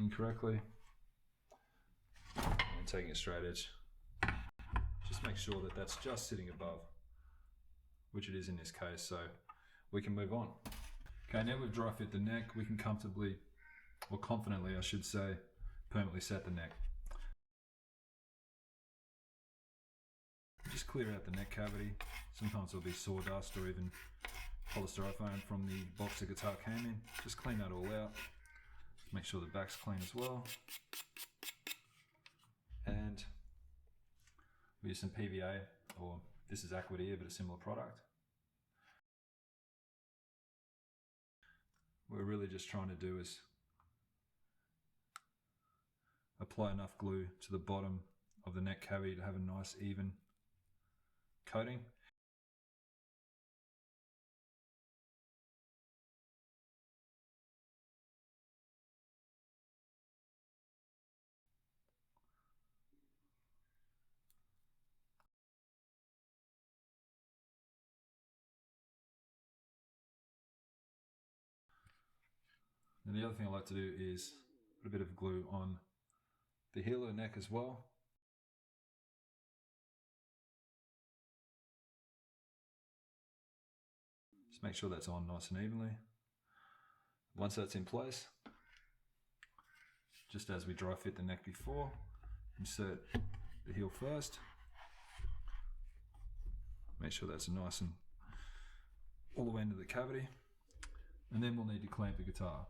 working correctly. And taking a straight edge. Just make sure that that's just sitting above, which it is in this case, so we can move on. Okay, now we've dry fit the neck, we can comfortably, or confidently I should say, permanently set the neck. Just clear out the neck cavity. Sometimes there'll be sawdust or even polystyrene from the box the guitar came in. Just clean that all out. Make sure the back's clean as well. And we use some PVA, or this is Aquadia, but a similar product. What we're really just trying to do is apply enough glue to the bottom of the neck cavity to have a nice even coating. And the other thing I like to do is put a bit of glue on the heel of the neck as well. Just make sure that's on nice and evenly. Once that's in place, just as we dry fit the neck before, insert the heel first. Make sure that's nice and all the way into the cavity. And then we'll need to clamp the guitar.